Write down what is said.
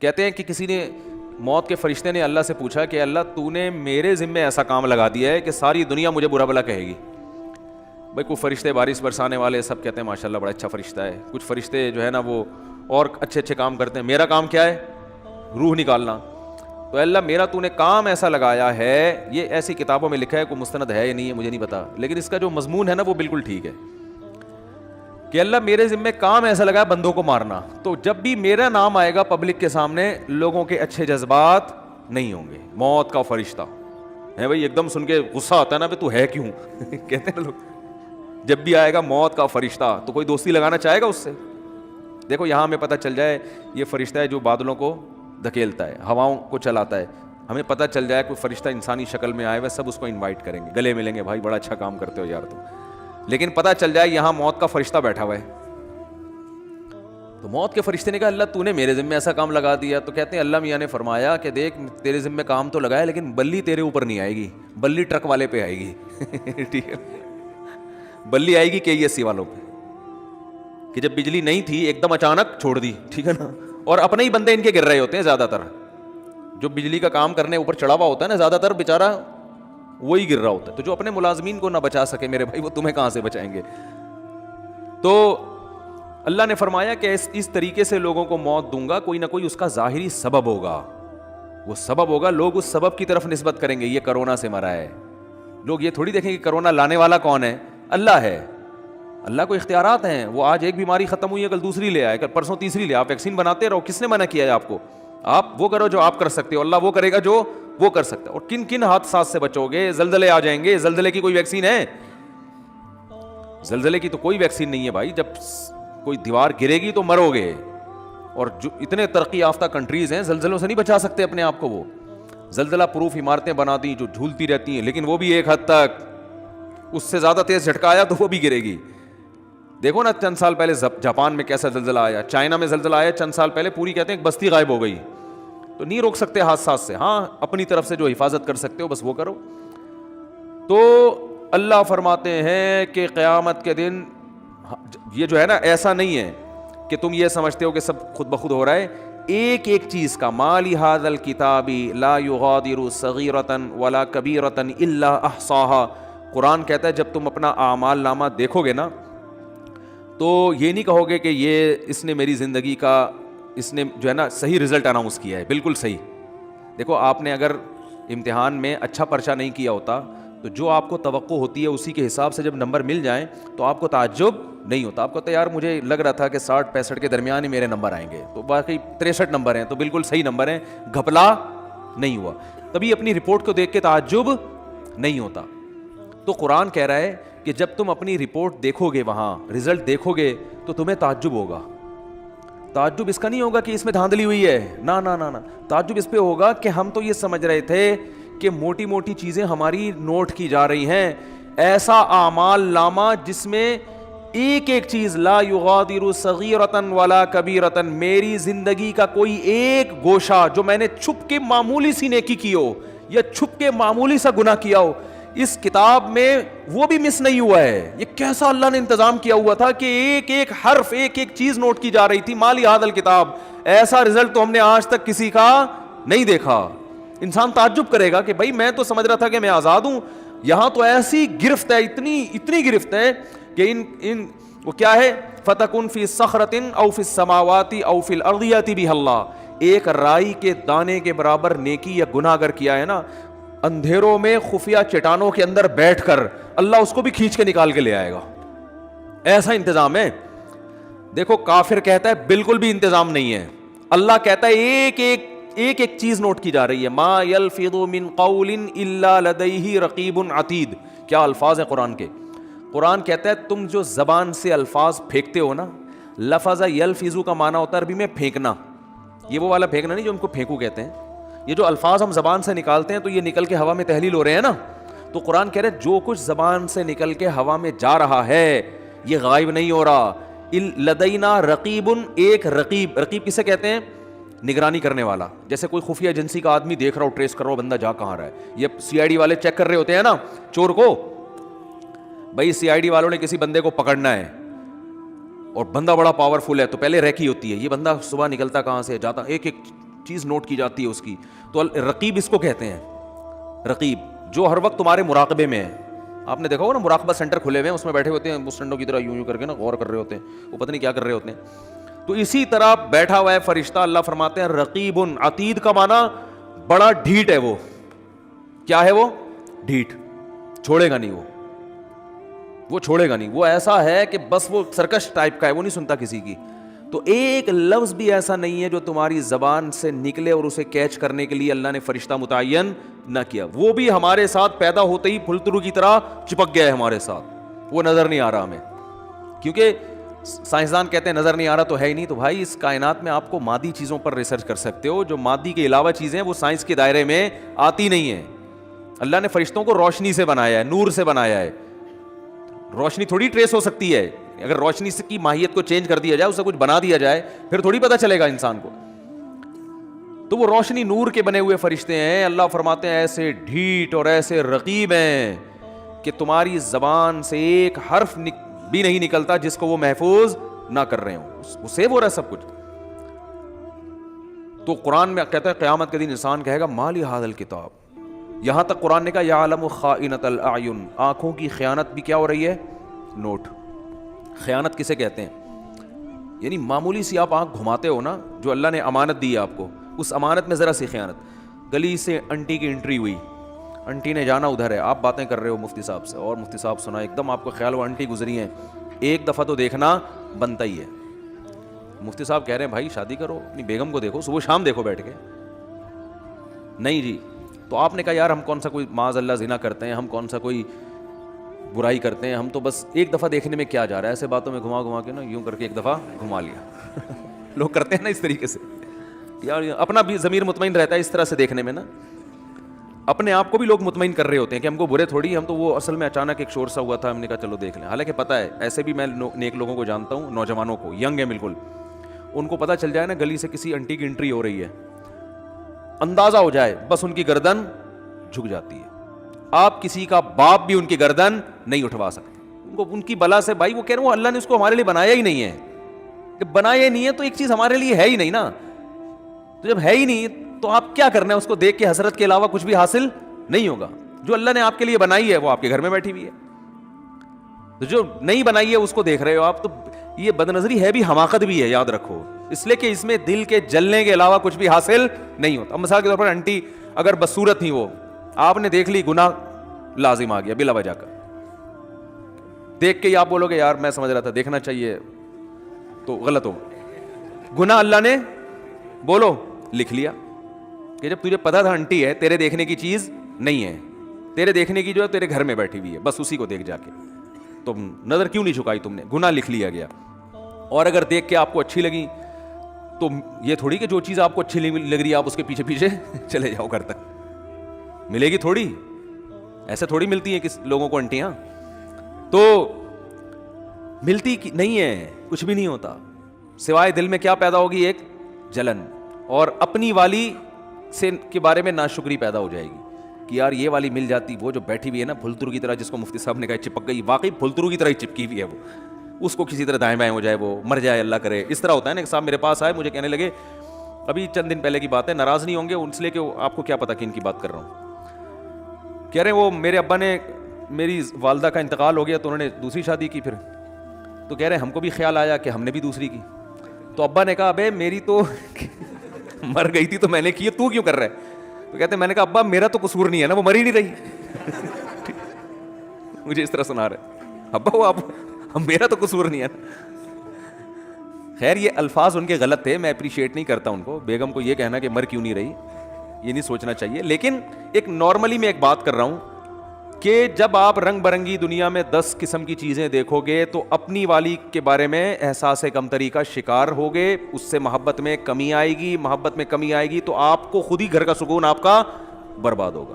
کہتے ہیں کہ کسی نے موت کے فرشتے نے اللہ سے پوچھا کہ اللہ تو نے میرے ذمے ایسا کام لگا دیا ہے کہ ساری دنیا مجھے برا بھلا کہے گی. بھائی کوئی فرشتے بارش برسانے والے سب کہتے ہیں ماشاء اللہ بڑا اچھا فرشتہ ہے, کچھ فرشتے جو ہے نا وہ اور اچھے اچھے کام کرتے ہیں, میرا کام کیا ہے روح نکالنا. تو اللہ میرا تو نے کام ایسا لگایا ہے, یہ ایسی کتابوں میں لکھا ہے, کوئی مستند ہے یا نہیں ہے مجھے نہیں پتا, لیکن اس کا جو مضمون ہے نا وہ بالکل ٹھیک ہے کہ اللہ میرے ذمہ کام ایسا لگا ہے بندوں کو مارنا. تو جب بھی میرا نام آئے گا پبلک کے سامنے, لوگوں کے اچھے جذبات نہیں ہوں گے. موت کا فرشتہ ہے بھائی, ایک دم سن کے غصہ آتا ہے نا, تو ہے کیوں کہتے ہیں لوگ. جب بھی آئے گا موت کا فرشتہ تو کوئی دوستی لگانا چاہے گا اس سے. دیکھو یہاں ہمیں پتہ چل جائے یہ فرشتہ ہے جو بادلوں کو دھکیلتا ہے, ہواؤں کو چلاتا ہے, ہمیں پتہ چل جائے کوئی فرشتہ انسانی شکل میں آئے ہوئے, سب اس کو انوائٹ کریں گے, گلے ملیں گے, بھائی بڑا اچھا کام کرتے ہو یار تم. لیکن پتہ چل جائے یہاں موت کا فرشتہ بیٹھا ہوا ہے, تو موت کے فرشتے نے کہا اللہ تو نے میرے ذمہ ایسا کام لگا دیا. تو کہتے ہیں اللہ میاں نے فرمایا کہ دیکھ تیرے ذمہ کام تو لگا ہے لیکن بلی تیرے اوپر نہیں آئے گی, بلی ٹرک والے پہ آئے گی. ٹھیک ہے, بلی آئے گی KESC والوں پہ, کہ جب بجلی نہیں تھی ایک دم اچانک چھوڑ دی, ٹھیک ہے نا, اور اپنے ہی بندے ان کے گر رہے ہوتے ہیں زیادہ تر, جو بجلی کا کام کرنے اوپر چڑھا ہوا ہوتا ہے نا زیادہ تر بیچارہ وہی گر رہا ہوتا ہے. تو جو اپنے ملازمین کو نہ بچا سکے میرے بھائی, وہ تمہیں کہاں سے بچائیں گے. تو اللہ نے فرمایا کہ اس طریقے سے لوگوں کو موت دوں گا, کوئی نہ کوئی اس کا ظاہری سبب ہوگا, وہ سبب ہوگا, لوگ اس سبب کی طرف نسبت کریں گے, یہ کرونا سے مرا ہے. لوگ یہ تھوڑی دیکھیں کہ کرونا لانے والا کون ہے, اللہ ہے. اللہ کو اختیارات ہیں, وہ آج ایک بیماری ختم ہوئی ہے کل دوسری لے آئے, کل پرسوں تیسری لے. آپ ویکسین بناتے رہو, کس نے منع کیا ہے آپ کو؟ آپ وہ کرو جو آپ کر سکتے ہو, اللہ وہ کرے گا جو وہ کر سکتا ہے. اور کن کن حادثات سے بچو گے, زلزلے آ جائیں گے, زلزلے کی کوئی ویکسین ہے؟ زلزلے کی تو کوئی ویکسین نہیں ہے بھائی, جب کوئی دیوار گرے گی تو مرو گے. اور جو اتنے ترقی یافتہ کنٹریز ہیں زلزلوں سے نہیں بچا سکتے اپنے آپ کو, وہ زلزلہ پروف عمارتیں بنا دی جو جھولتی رہتی ہیں, لیکن وہ بھی ایک حد تک, اس سے زیادہ تیز جھٹکا آیا تو وہ بھی گرے گی. دیکھو نا چند سال پہلے جاپان میں کیسا زلزلہ آیا, چائنا میں زلزلہ آیا چند سال پہلے, پوری کہتے ہیں ایک بستی غائب ہو گئی. تو نہیں روک سکتے حادثات سے, ہاں اپنی طرف سے جو حفاظت کر سکتے ہو بس وہ کرو. تو اللہ فرماتے ہیں کہ قیامت کے دن یہ جو ہے نا ایسا نہیں ہے کہ تم یہ سمجھتے ہو کہ سب خود بخود ہو رہا ہے, ایک ایک چیز کا. مالی ھذا الکتاب لا یغادر صغیرۃ ولا کبیرۃ الا احصاها. قرآن کہتا ہے جب تم اپنا اعمال نامہ دیکھو گے نا تو یہ نہیں کہو گے کہ یہ اس نے میری زندگی کا, اس نے جو ہے نا صحیح رزلٹ اناؤنس کیا ہے, بالکل صحیح. دیکھو آپ نے اگر امتحان میں اچھا پرچہ نہیں کیا ہوتا تو جو آپ کو توقع ہوتی ہے اسی کے حساب سے جب نمبر مل جائیں تو آپ کو تعجب نہیں ہوتا. آپ کو تو یار مجھے لگ رہا تھا کہ 60-65 کے درمیان ہی میرے نمبر آئیں گے, تو باقی 63 نمبر ہیں, تو بالکل صحیح نمبر ہیں, گھپلا نہیں ہوا. تبھی اپنی رپورٹ کو دیکھ کے تعجب نہیں ہوتا. تو قرآن کہہ رہا ہے کہ جب تم اپنی رپورٹ دیکھو گے, وہاں رزلٹ دیکھو گے تو تمہیں تعجب ہوگا. تعجب اس کا نہیں ہوگا کہ اس میں دھاندلی ہوئی ہے, نہ نہ نہ, تعجب اس پہ ہوگا کہ ہم تو یہ سمجھ رہے تھے کہ موٹی موٹی چیزیں ہماری نوٹ کی جا رہی ہیں, ایسا اعمال نامہ جس میں ایک ایک چیز لا یغادر صغیرۃ ولا کبیرۃ, میری زندگی کا کوئی ایک گوشہ جو میں نے چھپ کے معمولی سی نیکی کی ہو یا چھپ کے معمولی سا گناہ کیا ہو, اس کتاب میں وہ بھی مس نہیں ہوا ہے. یہ کیسا اللہ نے انتظام کیا ہوا تھا کہ ایک ایک حرف, ایک ایک چیز نوٹ کی جا رہی تھی. مالی ھذا الکتاب, ایسا رزلٹ تو ہم نے آج تک کسی کا نہیں دیکھا. انسان تعجب کرے گا کہ بھائی میں تو سمجھ رہا تھا کہ میں آزاد ہوں, یہاں تو ایسی گرفت ہے, اتنی گرفت ہے کہ ان وہ کیا ہے, فتکن فی صخرۃ او فی السماوات او فی الارض یاتی بہ اللہ. ایک رائی کے دانے کے برابر نیکی یا گناہ اگر کیا ہے نا, اندھیروں میں خفیہ چٹانوں کے اندر بیٹھ کر اللہ اس کو بھی کھینچ کے نکال کے لے آئے گا. ایسا انتظام ہے. دیکھو کافر کہتا ہے بالکل بھی انتظام نہیں ہے, اللہ کہتا ہے ایک ایک چیز نوٹ کی جا رہی ہے. ما یلفظ من قول الا لدیہ رقیب عتید. کیا الفاظ ہیں قرآن کے. قرآن کہتا ہے تم جو زبان سے الفاظ پھینکتے ہو نا, لفظ یلفظ کا معنی ہوتا ہے عربی میں پھینکنا, یہ وہ والا پھینکنا نہیں جو ہم کو پھینکو کہتے ہیں. یہ جو الفاظ ہم زبان سے نکالتے ہیں تو یہ نکل کے ہوا میں تحلیل ہو رہے ہیں نا. تو قرآن کہہ رہے جو کچھ زبان سے نکل کے ہوا میں جا رہا ہے یہ غائب نہیں ہو رہا. لدینا رقیب, ایک رقیب, رقیب کسے کہتے ہیں, نگرانی کرنے والا. جیسے کوئی خفیہ ایجنسی کا آدمی دیکھ رہا ہو, ٹریس کر رہا ہو بندہ جا کہاں رہا ہے. یہ CID والے چیک کر رہے ہوتے ہیں نا چور کو, بھائی CID والوں نے کسی بندے کو پکڑنا ہے اور بندہ بڑا پاورفل ہے تو پہلے ریکی ہوتی ہے, یہ بندہ صبح نکلتا کہاں سے جاتا, ایک ایک چیز نوٹ کی جاتی ہے اس کی. تو رقیب اس کو کہتے ہیں, رقیب, جو ہر وقت تمہارے مراقبے میں ہے. آپ نے دیکھا ہوگا نا مراقبہ سینٹر کھلے ہوئے ہیں, اس میں بیٹھے ہوتے ہیں مسٹنڈوں کی طرح یوں یوں کر کے نا غور کر رہے ہوتے ہیں, وہ پتہ نہیں کیا کر رہے ہوتے ہیں. تو اسی طرح بیٹھا ہوا ہے فرشتہ, اللہ فرماتے ہیں رقیب. عتید کا معنی بڑا ڈھیٹ ہے, وہ کیا ہے, وہ ڈھیٹ, چھوڑے گا نہیں, وہ چھوڑے گا نہیں. وہ ایسا ہے کہ بس وہ سرکش ٹائپ کا ہے, وہ نہیں سنتا کسی کی. تو ایک لفظ بھی ایسا نہیں ہے جو تمہاری زبان سے نکلے اور اسے کیچ کرنے کے لیے اللہ نے فرشتہ متعین نہ کیا. وہ بھی ہمارے ساتھ پیدا ہوتے ہی پھلترو کی طرح چپک گیا ہے ہمارے ساتھ, وہ نظر نہیں آ رہا ہمیں. کیونکہ سائنسدان کہتے ہیں نظر نہیں آ رہا تو ہے ہی نہیں. تو بھائی اس کائنات میں آپ کو مادی چیزوں پر ریسرچ کر سکتے ہو, جو مادی کے علاوہ چیزیں وہ سائنس کے دائرے میں آتی نہیں ہیں. اللہ نے فرشتوں کو روشنی سے بنایا ہے, نور سے بنایا ہے. روشنی تھوڑی ٹریس ہو سکتی ہے, اگر روشنی کی ماہیت کو چینج کر دیا جائے, اسے کچھ بنا دیا جائے, پھر تھوڑی پتہ چلے گا انسان کو. تو وہ روشنی نور کے بنے ہوئے فرشتے ہیں. اللہ فرماتے ہیں ایسے ڈھیٹ اور ایسے رقیب ہیں کہ تمہاری زبان سے ایک حرف بھی نہیں نکلتا جس کو وہ محفوظ نہ کر رہے ہوں, وہ سیو ہو رہا ہے سب کچھ. تو قرآن میں کہتا ہے قیامت کے دن انسان کہے گا مالی ھذا الکتاب. یہاں تک قرآن نے کہا یعلم خائنۃ الاعین, آنکھوں کی خیانت بھی کیا ہو رہی ہے, نوٹ. خیانت کسے کہتے ہیں, یعنی معمولی سی آپ آنکھ گھماتے ہو نا, جو اللہ نے امانت دی ہے آپ کو, اس امانت میں ذرا سی خیانت. گلی سے انٹی کی انٹری ہوئی, انٹی نے جانا ادھر ہے, آپ باتیں کر رہے ہو مفتی صاحب سے, اور مفتی صاحب سنا, ایک دم آپ کو خیال ہوا انٹی گزری ہیں, ایک دفعہ تو دیکھنا بنتا ہی ہے. مفتی صاحب کہہ رہے ہیں بھائی شادی کرو, اپنی بیگم کو دیکھو, صبح شام دیکھو بیٹھ کے. نہیں جی. تو آپ نے کہا یار ہم کون سا کوئی معاذ اللہ زنا کرتے ہیں, ہم کون سا کوئی برائی کرتے ہیں, ہم تو بس ایک دفعہ دیکھنے میں کیا جا رہا ہے, ایسے باتوں میں گھما گھما کے نا یوں کر کے ایک دفعہ گھما لیا. لوگ کرتے ہیں نا اس طریقے سے, یار اپنا بھی ضمیر مطمئن رہتا ہے اس طرح سے دیکھنے میں نا, اپنے آپ کو بھی لوگ مطمئن کر رہے ہوتے ہیں کہ ہم کو برے تھوڑی, ہم تو وہ اصل میں اچانک ایک شور سا ہوا تھا, ہم نے کہا چلو دیکھ لیں. حالانکہ پتہ ہے, ایسے بھی میں نیک لوگوں کو جانتا ہوں, نوجوانوں کو, ینگ ہے بالکل, ان کو پتہ چل جائے نا گلی سے کسی انٹی کی انٹری ہو رہی ہے, اندازہ ہو جائے, بس ان کی گردن جھک جاتی ہے. آپ کسی کا باپ بھی ان کی گردن نہیں اٹھوا سکتے, ان کو ان کی بلا سے. بھائی وہ کہہ رہے ہیں اللہ نے اس کو ہمارے لیے بنایا ہی نہیں ہے, کہ بنایا ہی نہیں ہے تو ایک چیز ہمارے لیے ہے ہی نہیں نا. تو جب ہے ہی نہیں تو آپ کیا کرنا ہے, اس کو دیکھ کے حسرت کے علاوہ کچھ بھی حاصل نہیں ہوگا. جو اللہ نے آپ کے لیے بنائی ہے وہ آپ کے گھر میں بیٹھی ہوئی ہے, تو جو نہیں بنائی ہے اس کو دیکھ رہے ہو آپ. تو یہ بد نظری ہے بھی, حماقت بھی ہے, یاد رکھو, اس لیے کہ اس میں دل کے جلنے کے علاوہ کچھ بھی حاصل نہیں ہوتا. اب مثال کے طور پر انٹی اگر بدصورت تھی, وہ آپ نے دیکھ لی, گناہ لازم آ گیا بلا وجہ کا. دیکھ کے آپ بولو گے یار میں سمجھ رہا تھا دیکھنا چاہیے, تو غلط ہو. گناہ اللہ نے بولو لکھ لیا, کہ جب تجھے پتا تھا انٹی ہے, تیرے دیکھنے کی چیز نہیں ہے, تیرے دیکھنے کی جو ہے تیرے گھر میں بیٹھی ہوئی ہے, بس اسی کو دیکھ جا کے, تو نظر کیوں نہیں جھکائی تم نے, گناہ لکھ لیا گیا. اور اگر دیکھ کے آپ کو اچھی لگی تو یہ تھوڑی کہ جو چیز آپ کو اچھی لگ رہی ہے آپ اس کے پیچھے پیچھے چلے جاؤ گھر تک, ملے گی تھوڑی, ایسے تھوڑی ملتی ہیں کس لوگوں کو انٹیاں, تو ملتی نہیں ہے, کچھ بھی نہیں ہوتا سوائے دل میں کیا پیدا ہوگی, ایک جلن, اور اپنی والی سے کے بارے میں ناشکری پیدا ہو جائے گی کہ یار یہ والی مل جاتی, وہ جو بیٹھی ہوئی ہے نا پھلترو کی طرح, جس کو مفتی صاحب نے کہا چپک گئی, واقعی پھلترو کی طرح ہی چپکی ہوئی ہے وہ, اس کو کسی طرح دائیں بائیں ہو جائے, وہ مر جائے, اللہ کرے. اس طرح ہوتا ہے نا. ایک صاحب میرے پاس آئے, مجھے کہنے لگے, ابھی چند دن پہلے کی بات ہے, ناراض نہیں ہوں گے اس لیے کہ آپ کو کیا پتا کہ ان کی بات کر رہا ہوں. کہہ رہے ہیں وہ میرے ابا نے, میری والدہ کا انتقال ہو گیا تو انہوں نے دوسری شادی کی پھر, تو کہہ رہے ہیں ہم کو بھی خیال آیا کہ ہم نے بھی دوسری کی. تو ابا نے کہا ابے میری تو مر گئی تھی تو میں نے کی, تو کیوں کر رہا ہے. تو کہتے ہیں میں نے کہا ابا میرا تو قصور نہیں ہے نا, وہ مر ہی نہیں رہی. مجھے اس طرح سنا رہے, ابا وہ میرا تو قصور نہیں ہے نا. خیر یہ الفاظ ان کے غلط تھے, میں اپریشیٹ نہیں کرتا ان کو. بیگم کو یہ کہنا کہ مر کیوں نہیں رہی, یہ نہیں سوچنا چاہیے. لیکن ایک نارملی میں ایک بات کر رہا ہوں کہ جب آپ رنگ برنگی دنیا میں 10 قسم کی چیزیں دیکھو گے تو اپنی والی کے بارے میں احساس کمتری کا شکار ہوگے, اس سے محبت میں کمی آئے گی, محبت میں کمی آئے گی تو آپ کو خود ہی گھر کا سکون آپ کا برباد ہوگا.